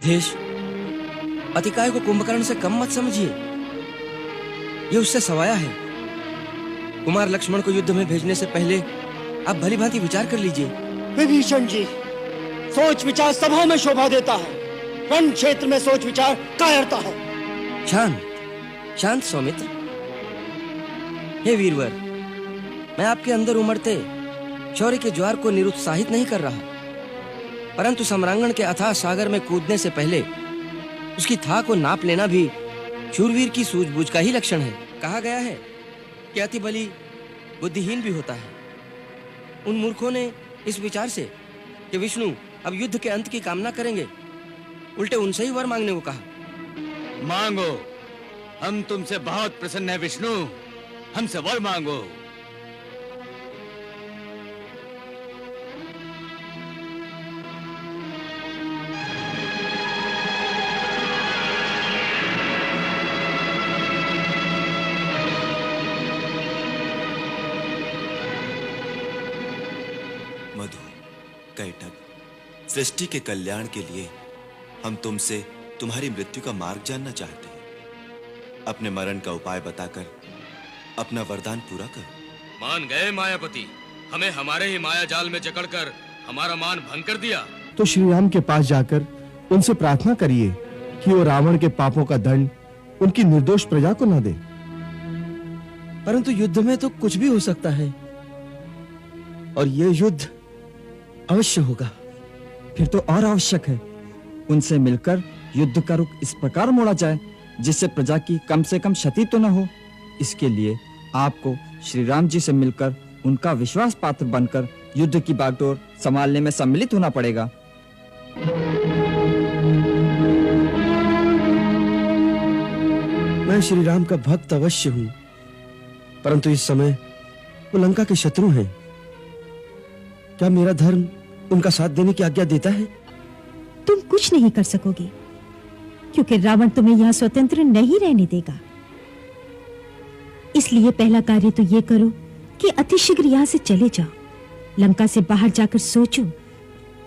देश अतिकाय को कुंभकर्ण से कम मत समझिए। ये उससे सवाया है। कुमार लक्ष्मण को युद्ध में भेजने से पहले आप भली भांति विचार कर लीजिए। विभीषण जी, सोच विचार सभा में शोभा देता है, रण क्षेत्र में सोच विचार कायरता है। शांत शांत सौमित्र। हे वीरवर, मैं आपके अंदर उमड़ते शौर्य के ज्वार को निरुत्साहित नहीं कर रहा, परंतु सम्रांगण के अथाह सागर में कूदने से पहले उसकी थाह को नाप लेना भी शूरवीर की सूझबूझ का ही लक्षण है। कहा गया है कि अति बली बुद्धिहीन भी होता है। उन मूर्खों ने इस विचार से कि विष्णु अब युद्ध के अंत की कामना करेंगे, उल्टे उनसे ही वर मांगने को कहा। मांगो, हम तुमसे बहुत प्रसन्न हैं विष्णु, हमसे वर मांगो। मधु, कैटभ, सृष्टि के कल्याण के लिए हम तुमसे तुम्हारी मृत्यु का मार्ग जानना चाहते हैं। अपने मरण का उपाय बताकर अपना वरदान पूरा करो। मान गए मायापति, हमें हमारे ही माया जाल में जकड़कर हमारा मान भंग कर दिया। तो श्री राम के पास जाकर उनसे प्रार्थना करिए कि वो रावण के पापों का दंड उनकी निर्दोष प्रजा को न दे। परंतु युद्ध में तो कुछ भी हो सकता है, और यह युद्ध अवश्य होगा। फिर तो और आवश्यक है उनसे मिलकर युद्ध का रुख इस प्रकार मोड़ा जाए जिससे प्रजा की कम से कम क्षति तो न हो। इसके लिए आपको श्री राम जी से मिलकर उनका विश्वास पात्र बनकर युद्ध की बागडोर संभालने में सम्मिलित होना पड़ेगा। मैं श्री राम का भक्त अवश्य हूं, परंतु इस समय वो लंका के शत्रु हैं। क्या मेरा धर्म उनका साथ देने की आज्ञा देता है? तुम कुछ नहीं कर सकोगे, क्योंकि रावण तुम्हें यहाँ स्वतंत्र नहीं रहने देगा। इसलिए पहला कार्य तो ये करो कि अतिशीघ्र यहाँ से चले जाओ। लंका से बाहर जाकर सोचो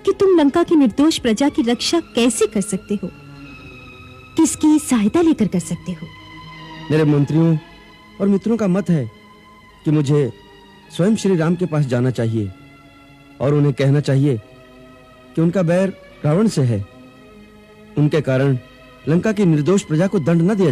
कि तुम लंका की निर्दोष प्रजा की रक्षा कैसे कर सकते हो, किसकी सहायता लेकर कर सकते हो। मेरे मंत्रियों और मित्रों का मत है कि मुझे स्वयं श्री राम के पास जाना चाहिए और उन्हें कहना चाहिए कि उनका बैर रावण से है। उनके कारण लंका की निर्दोष प्रजा को दंड न दिया जाए।